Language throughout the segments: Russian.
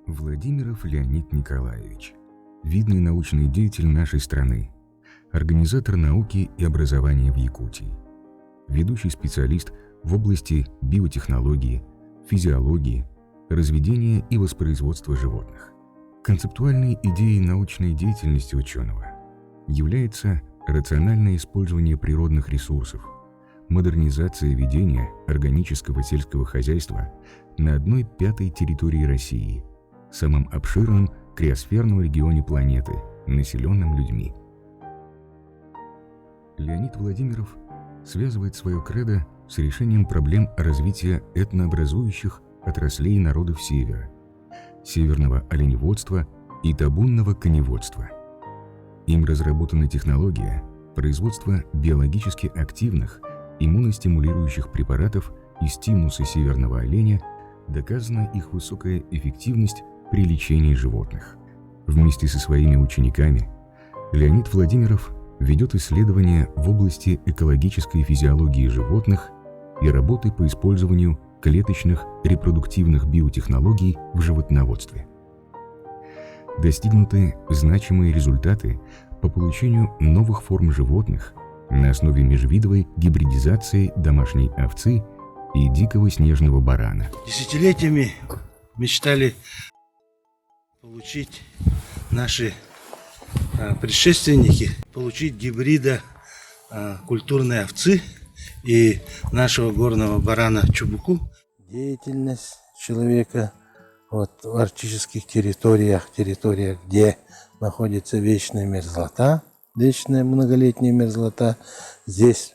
Владимиров Леонид Николаевич, видный научный деятель нашей страны, организатор науки и образования в Якутии, ведущий специалист в области биотехнологии, физиологии, разведения и воспроизводства животных. Концептуальной идеей научной деятельности ученого является рациональное использование природных ресурсов, модернизация ведения органического сельского хозяйства на 1/5 территории России, самом обширном криосферном регионе планеты, населенном людьми. Леонид Владимиров связывает свое кредо с решением проблем развития этнообразующих отраслей народов Севера, северного оленеводства и табунного коневодства. Им разработана технология производства биологически активных иммуностимулирующих препаратов из тимуса северного оленя, доказана их высокая эффективность при лечении животных. Вместе со своими учениками Леонид Владимиров ведет исследования в области экологической физиологии животных и работы по использованию клеточных репродуктивных биотехнологий в животноводстве. Достигнуты значимые результаты по получению новых форм животных на основе межвидовой гибридизации домашней овцы и дикого снежного барана. Десятилетиями мечтали получить наши предшественники, получить гибрида культурной овцы и нашего горного барана Чубуку. Деятельность человека в арктических территориях, где находится вечная мерзлота, вечная многолетняя мерзлота, здесь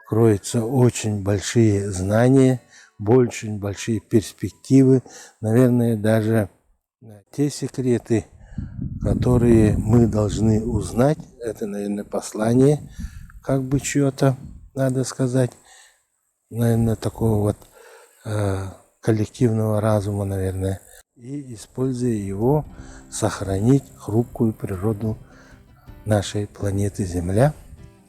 кроются очень большие знания, очень большие перспективы, наверное, даже те секреты, которые мы должны узнать, это, наверное, послание, как бы чье-то, надо сказать, наверное, такого коллективного разума, наверное, и, используя его, сохранить хрупкую природу нашей планеты Земля,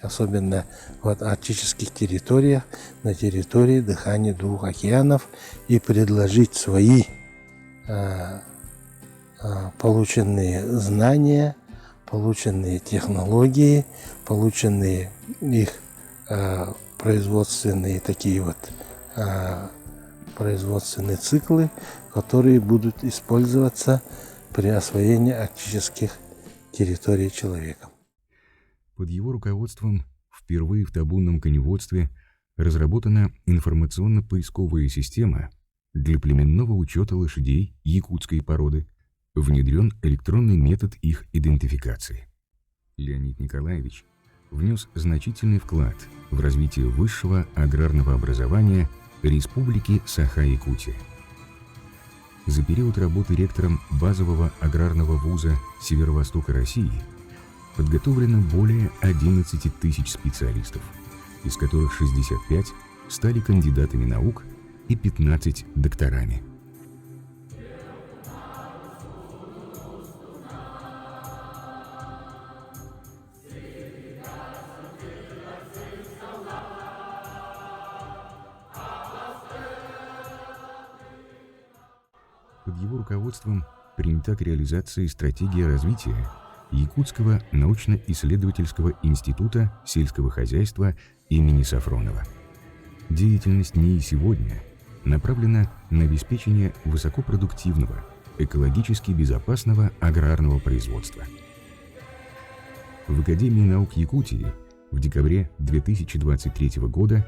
особенно в арктических территориях, на территории дыхания 2 океанов, и предложить свои полученные знания, полученные технологии, полученные их производственные производственные циклы, которые будут использоваться при освоении арктических территорий человеком. Под его руководством впервые в табунном коневодстве разработана информационно-поисковая система для племенного учета лошадей якутской породы, внедрен электронный метод их идентификации. Леонид Николаевич внес значительный вклад в развитие высшего аграрного образования Республики Саха-Якутия. За период работы ректором базового аграрного вуза Северо-Востока России подготовлено более 11 тысяч специалистов, из которых 65 стали кандидатами наук и 15 докторами. Под его руководством принята к реализации стратегия развития Якутского научно-исследовательского института сельского хозяйства имени Сафронова. Деятельность НИИ сегодня направлена на обеспечение высокопродуктивного, экологически безопасного аграрного производства. В Академии наук Якутии в декабре 2023 года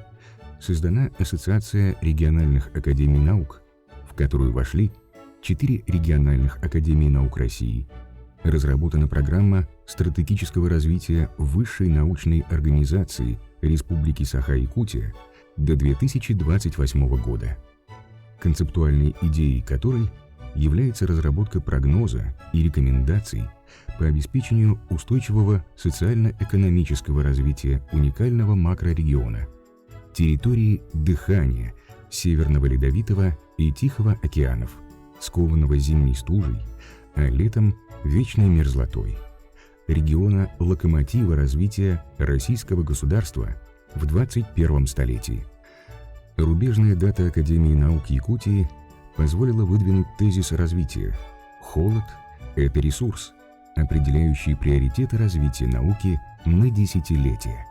создана Ассоциация региональных академий наук, в которую вошли 4 региональных академии наук России. Разработана программа стратегического развития высшей научной организации Республики Саха-Якутия до 2028 года, концептуальной идеей которой является разработка прогноза и рекомендаций по обеспечению устойчивого социально-экономического развития уникального макрорегиона, территории дыхания Северного Ледовитого и Тихого океанов, скованного зимней стужей, а летом вечной мерзлотой, региона локомотива развития российского государства в 21 столетии. Рубежная дата Академии наук Якутии позволила выдвинуть тезис развития «Холод – это ресурс, определяющий приоритеты развития науки на десятилетия».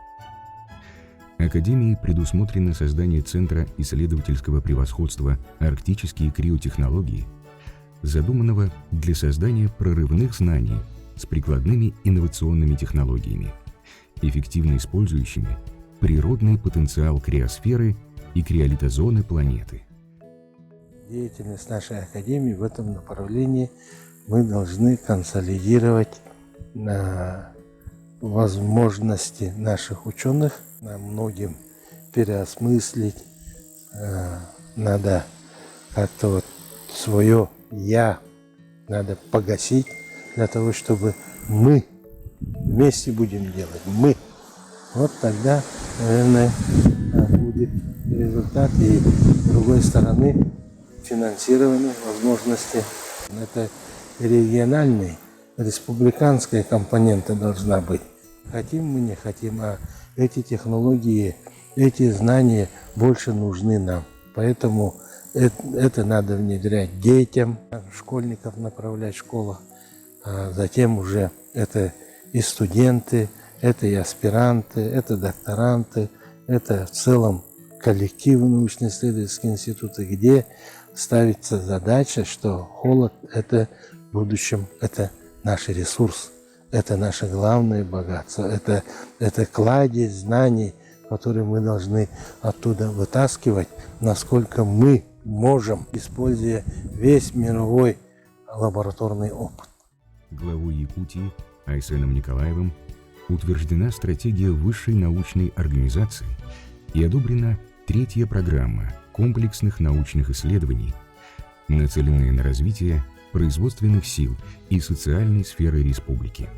Академией предусмотрено создание Центра исследовательского превосходства «Арктические криотехнологии», задуманного для создания прорывных знаний с прикладными инновационными технологиями, эффективно использующими природный потенциал криосферы и криолитозоны планеты. Деятельность нашей Академии в этом направлении мы должны консолидировать возможности наших ученых, многим переосмыслить, надо как-то вот свое «я» надо погасить для того, чтобы мы вместе будем делать, мы. Вот тогда, наверное, будет результат. И с другой стороны, финансирование, возможности. Это региональная, республиканская компонента должна быть. Хотим мы, не хотим, а эти технологии, эти знания больше нужны нам. Поэтому это надо внедрять детям, школьников направлять в школах, а затем уже это и студенты, это и аспиранты, это докторанты, это в целом коллективы научно-исследовательских институтов, где ставится задача, что холод – это в будущем, это наш ресурс, это наше главное богатство, это кладезь знаний, которые мы должны оттуда вытаскивать, насколько мы можем, используя весь мировой лабораторный опыт. Главой Якутии Айсеном Николаевым утверждена стратегия высшей научной организации и одобрена 3-я программа комплексных научных исследований, нацеленная на развитие производственных сил и социальной сферы республики.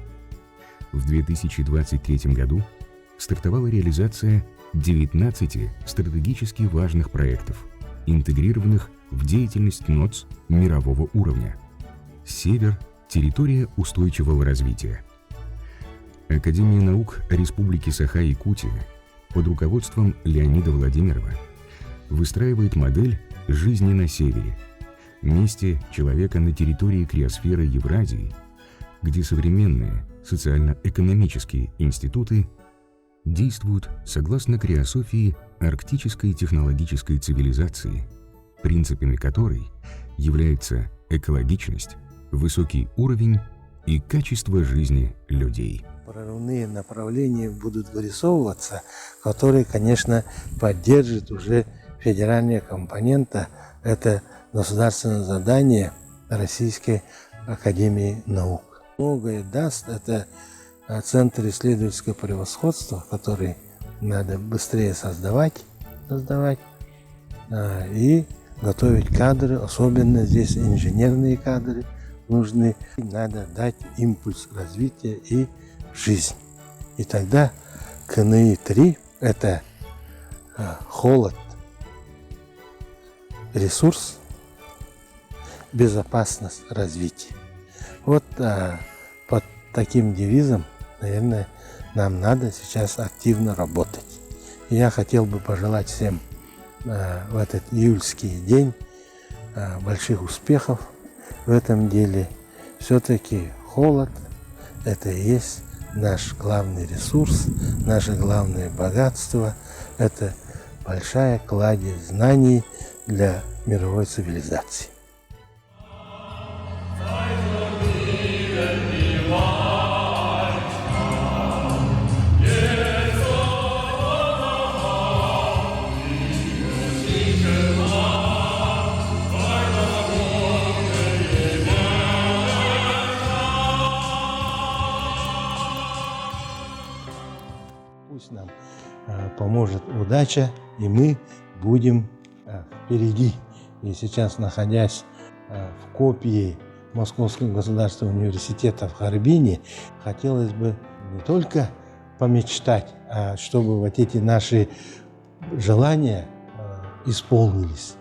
В 2023 году стартовала реализация 19 стратегически важных проектов, интегрированных в деятельность НОЦ мирового уровня. Север – территория устойчивого развития. Академия наук Республики Саха-Якутия под руководством Леонида Владимирова выстраивает модель жизни на севере, месте человека на территории криосферы Евразии, где современные социально-экономические институты действуют согласно криософии арктической технологической цивилизации, принципами которой является экологичность, высокий уровень и качество жизни людей. Прорывные направления будут вырисовываться, которые, конечно, поддержит уже федеральная компонента. Это государственное задание Российской Академии наук. Многое даст это Центр исследовательского превосходства, который надо быстрее создавать и готовить кадры, особенно здесь инженерные кадры нужны. Надо дать импульс развития и жизнь. И тогда КНИ-3 – это холод, ресурс, безопасность, развитие. Вот под таким девизом, наверное, нам надо сейчас активно работать. И я хотел бы пожелать всем в этот июльский день больших успехов в этом деле. Все-таки холод – это и есть наш главный ресурс, наше главное богатство. Это большая кладезь знаний, для мировой цивилизации. Пусть нам поможет удача, и мы будем впереди. И сейчас, находясь в копии Московского государственного университета в Харбине, хотелось бы не только помечтать, а чтобы вот эти наши желания исполнились.